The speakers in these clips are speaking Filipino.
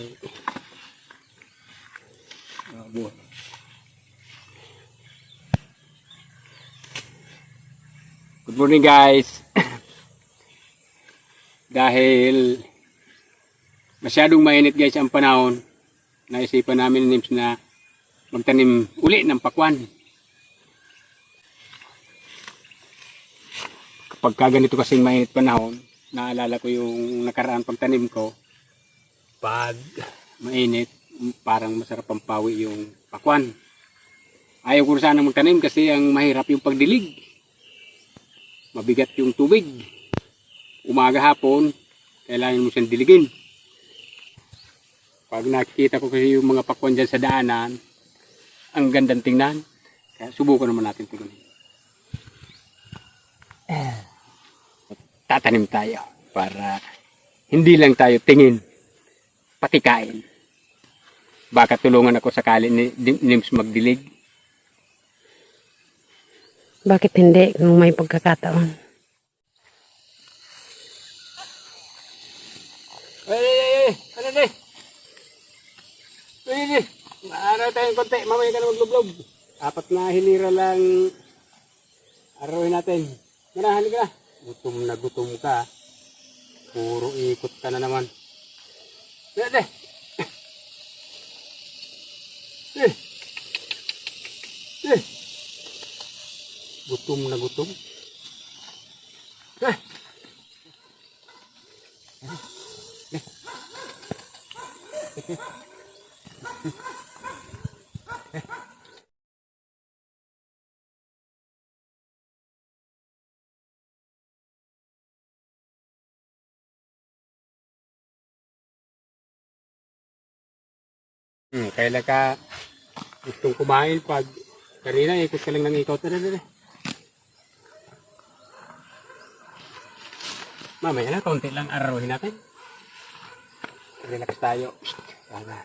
Good morning guys. Dahil masyadong mainit guys ang panahon, naisipan namin ni Nims na magtanim uli ng pakwan. Kapag ganito kasing mainit panahon, naalala ko yung nakaraang pagtanim ko. Pag mainit, parang masarap ang pawi yung pakwan. Ayaw ko sana magtanim kasi ang mahirap yung pagdilig. Mabigat yung tubig. Umaga hapon, kailangan mo siyang diligin. Pag nakikita ko kasi yung mga pakwan dyan sa daanan, ang gandang tingnan. Kaya subukan naman natin tingnan. Tatanim tayo para hindi lang tayo tingin, pati kain. Baka tulungan ako sakali ni Nims magdilig. Bakit hindi kung may pagkakataon? Araw tayong konti, mamaya ka na maglublob. 4 na hilira lang arawin natin. Manahan ka. Gutom na gutom ka. Puro ikot ka na naman. Dede. Gutom na gutom. Kailan ka gustong kumain pag kanina ikot ka lang ng ikot. Mamaya na, kaunti lang arawin natin. Relax tayo. Sana.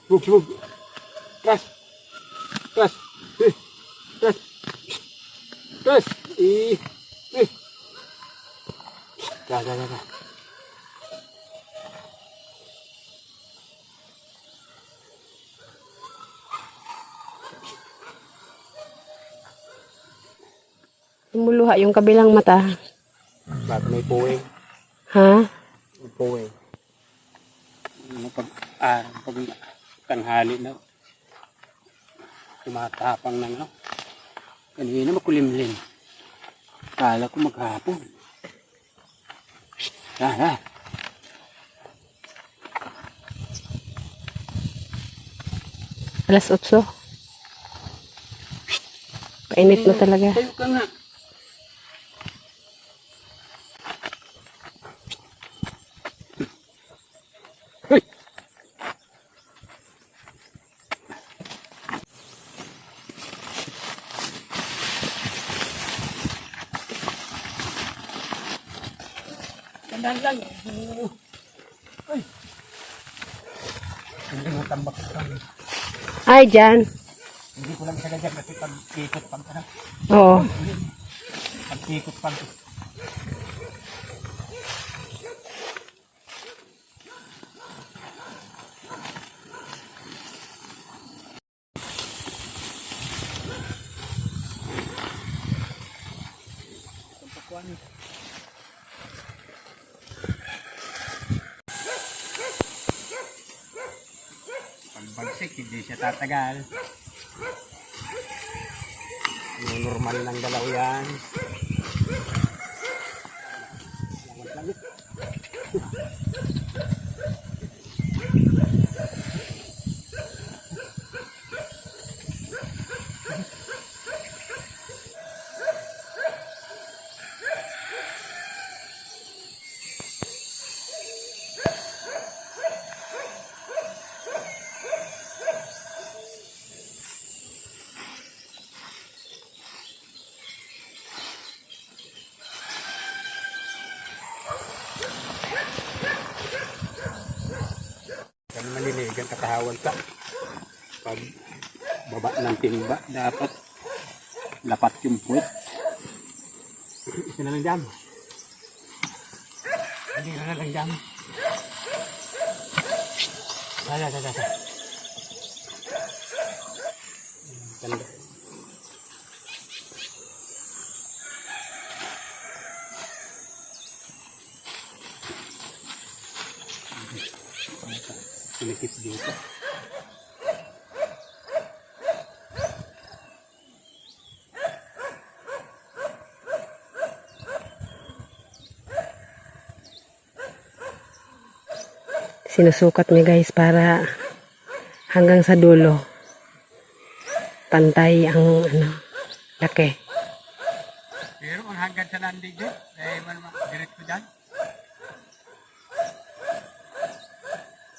Subog. Tras. Tras. Tras. Tras. Dah. Lumuluha yung kabilang mata. Bakit may puwing? Ha? May puwing. Pag tanghali na, tumatapang na nga. Kanina makulimlim. Kala ko maghapon. Ha. Alas 8. Painit na talaga. Tayo ka nga. Hey! Tandaan lang. Ay! Hindi mo tambak ka. Ay, dyan. Hindi ko lang sagad kasi pag-ikot pag ano. Oo. Pag-ikot pag. Pagbagsik, hindi siya tatagal. Normal lang dalaw yan. Langit. Maniligan katahawag ka. Pag baba ng timba, dapat lapat yung puwet. Isa na lang dyan. Hindi na lang dyan. Ala. Ganda. Sinikip dito. Sinusukat niya guys para hanggang sa dulo. Pantay ang laki. Pero kung hanggang sa nandito, direct ko dyan.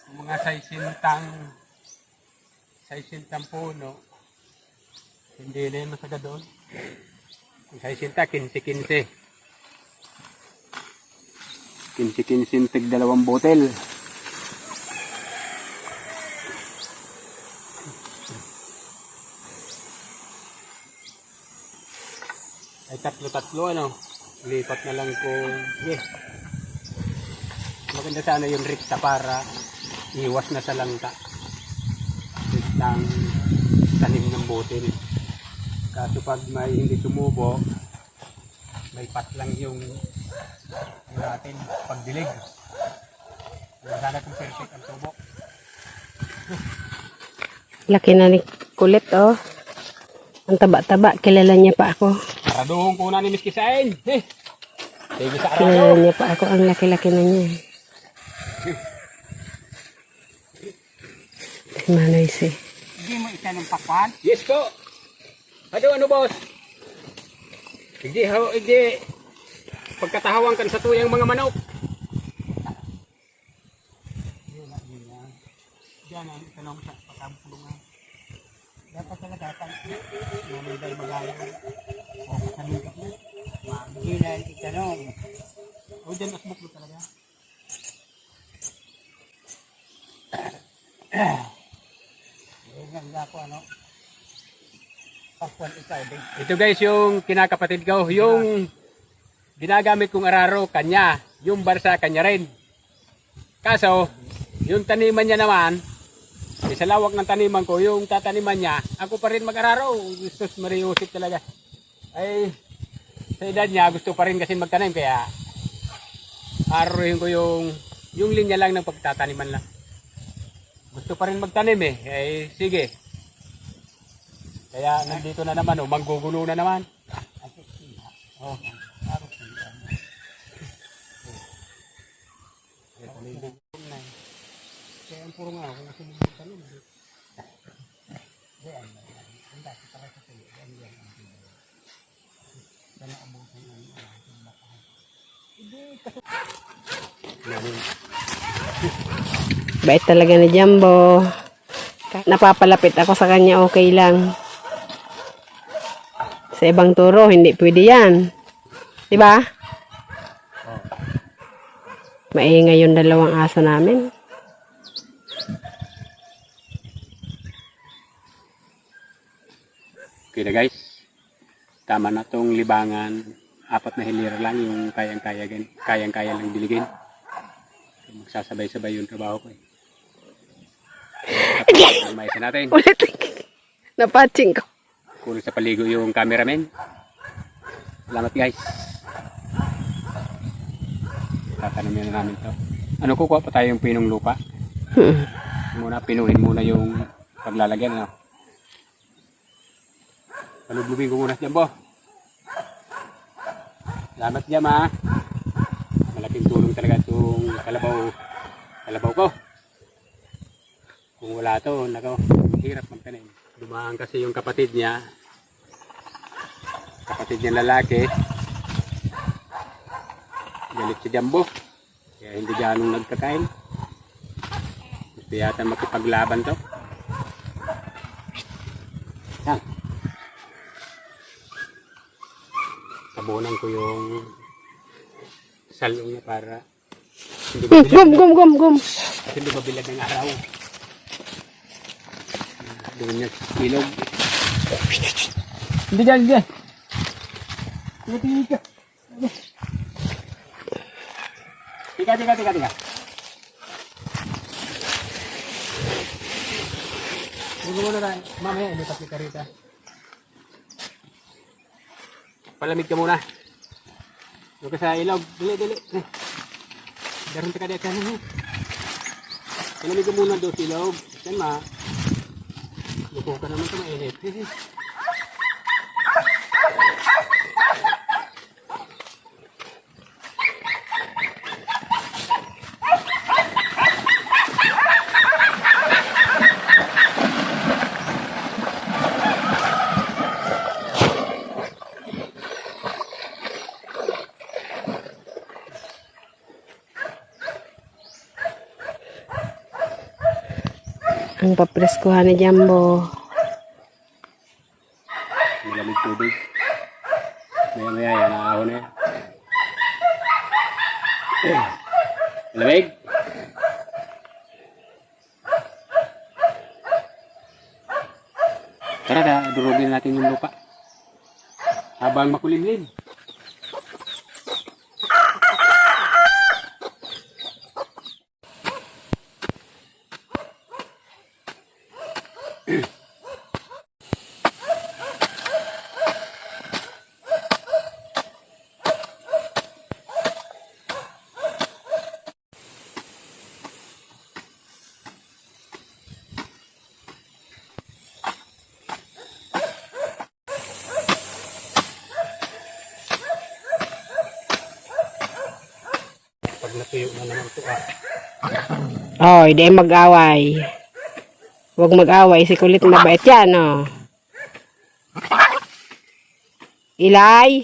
Kung mga saisintang puno, hindi na yung masaga doon. Kung saisinta, 15-15. 15-15 tig 2 botel. Ay 3-3 ano. Lipat na lang kung maganda sana yung rikta para iwas na sa langka. Riktang tanim ng botel. Kaso pag may hindi tumubo, may pat lang yung natin pagdilig. Sana kung perfect ang tubo. Laki na ni kulit oh. Ang taba-taba. Kilala niya pa ako. Araduhong kuna ni Miss Kisain. Sige sa Kilala arado. niya pa ako. Ang laki-laki na niya. Manoy si. Hindi mo isa ng pakwan? Yes po. Ano boss? Hindi. Pagkatahawang kan sa tuyang mga manok. Diyan ang tanong sa pagkampulungan. Dapat talaga nanay magalang. Kanina po. Hindi na itanong. O dyan asbuk mo talaga. Ito guys yung kinakapatid ko. Yung ginagamit kong araro, kanya. Yung barsa, kanya rin. Kaso, yung taniman niya naman, sa lawak ng taniman ko, yung tataniman niya, ako pa rin mag-araro. Gusto mariusip talaga. Ay, sa edad niya, gusto pa rin kasi magtanim. Kaya, araruhin ko yung linya lang ng pagtataniman lang. Gusto pa rin magtanim eh. Ay, sige. Kaya nandito na naman, manggugulo na naman. Oh. Kaya ang puro nga ako kasi magtanim. Bait talaga ni Jumbo. Napapalapit ako sa kanya, okay lang. Sa ibang turo, hindi pwede yan. Diba? Maingay yung dalawang aso namin. Okay na guys. Tama na tong libangan. 4 na hilira lang yung kayang-kaya lang diligin. Magsasabay-sabay yung trabaho ko eh. Maisin natin. Ulit. Napatching ko. Kunin sa paligo yung cameraman. Salamat guys. Tatanamin na namin to. Ano, kukuha pa tayo yung pinong lupa. Muna pinuhin muna yung paglalagyan. Ano? Palublubin ko muna dyan po. Salamat dyan ha. Malaking tulong talaga itong kalabaw ko. Kung wala to, hirap magtanim. Dumaan kasi yung kapatid niya lalaki. Galit si Jumbo. Kaya hindi ganong nagkakain. Gusto yata makipaglaban to. Yan. Tabunan ko yung salong niya para hindi mabilag ng araw. Doon niya ilog. Hindi dyan. Tingin ka. Tika. Huwag mo na tayo. Mamaya, ilipat kita rito. Palamig ka muna. Huwag ka sa ilog. Dili. Daron ka dito. Palamig ka muna doon sa ilog. Yan luko ka naman sa mainit. Ang papreskuhan ni Jumbo. Malamig tubig. Maya yan. Naaho na yan. Malamig. Tara, durugin natin yung lupa. Habang makulimlim. Pag natuyo na naman ito Oh, hindi mag-away. Huwag mag-away. Si kulit mabait yan, oh. Ilay.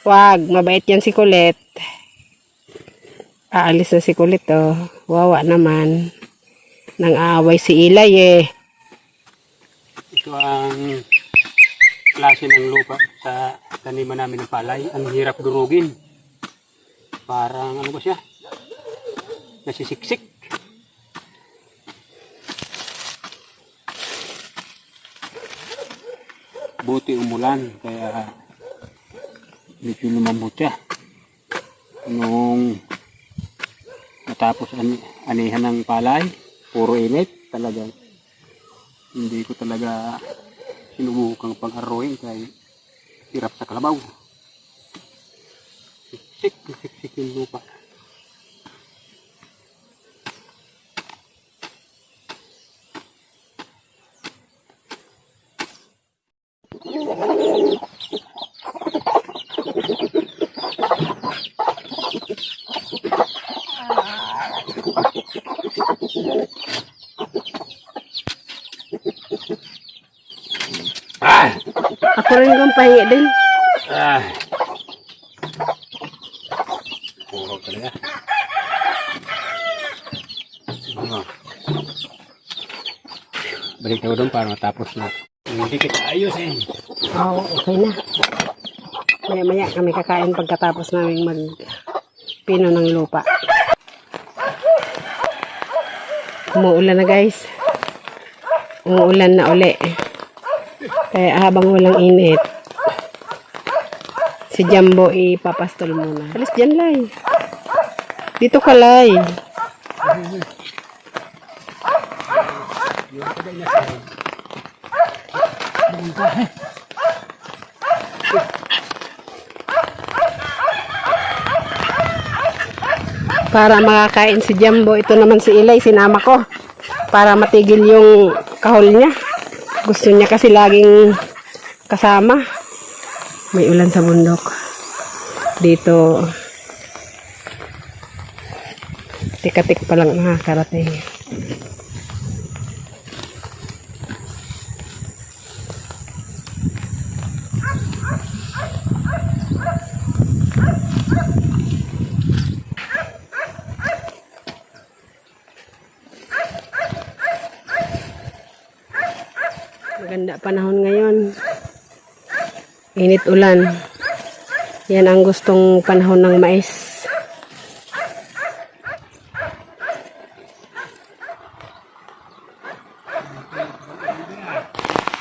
Wag, mabait yan si kulit. Aalis na si kulit, oh. Wawa naman. Nang away si Ilay, eh. Ito ang klase ng lupa sa taniman namin ng palay. Ang hirap durugin. Parang ano ba siya? Nasisiksik. Buti umulan kaya medyo lumambot siya. Nung natapos anihan ng palay, puro init talaga. Hindi ko talaga sinubukang pag-aruin kaya hirap sa kalabaw. Siksik yung lupa. Ako rin kang pahingi din. Puro talaga. Balik tayo doon para matapos na. Hindi kita ayos eh. Oo, okay na. Maya-maya kami kakain pagkatapos namin magpino ng lupa. Umuulan na, guys. Umuulan na uli. Kaya habang walang init, si Jumbo ipapastol muna. Alis dyan, Lay. Dito ka, Lay. Para makakain si Jumbo, ito naman si Ilay, sinama ko. Para matigil yung kahol niya. Gusto niya kasi laging kasama. May ulan sa bundok. Dito, tik-tik pa lang nakakarating. Maganda panahon ngayon. Init ulan. Yan ang gustong panahon ng mais.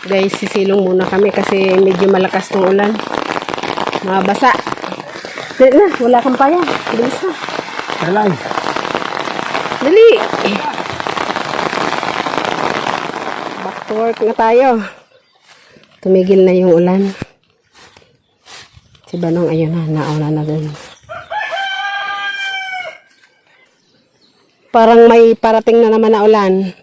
Guys, sisilong muna kami kasi medyo malakas ng ulan. Mabasa. Dali na, wala kang paya. Bilis na. Tara lang. Dali. Back to work na tayo. Tumigil na yung ulan. Si Banong, ayun na, nauna na dun. Parang may parating na naman na ulan.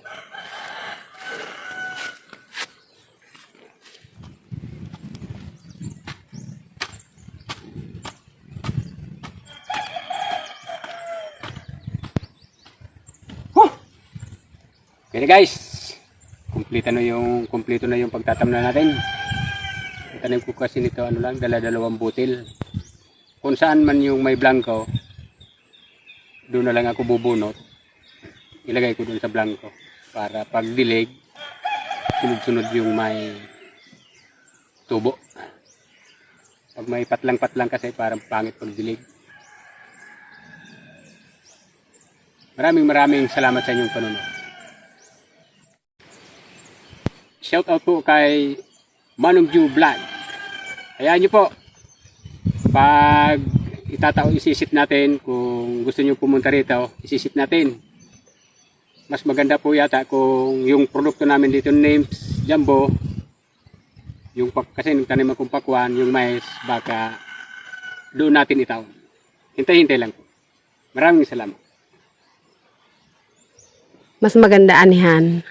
Okay guys, kumpleto na yung pagtatamnan natin. Tanim ko kasi nito dala-dalawang butil. Kung saan man yung may blanco, doon na lang ako bubunot. Ilagay ko doon sa blanco para pag dilig, sunod-sunod yung may tubo. Pag may patlang-patlang kasi parang pangit pag dilig. Maraming salamat sa inyong panunod. Shout out po kay Manong Ju Vlog. Hayaan nyo po, pag isisit natin, kung gusto nyo pumunta rito, isisit natin. Mas maganda po yata kung yung produkto namin dito, names, jumbo, kasi nung tanim akong pakwan, yung mais, baka doon natin itaon. Hintay-hintay lang po. Maraming salamat. Mas maganda anihan.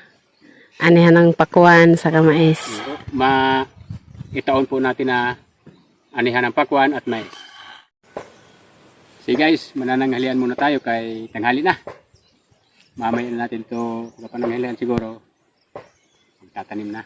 Anihan ng pakwan sa kamais. Itaon po natin na anihan ng pakwan at mais. Sige guys, manananghalian muna tayo kay tanghali na. Mamaya na natin to pananghalian siguro. Magtatanim na.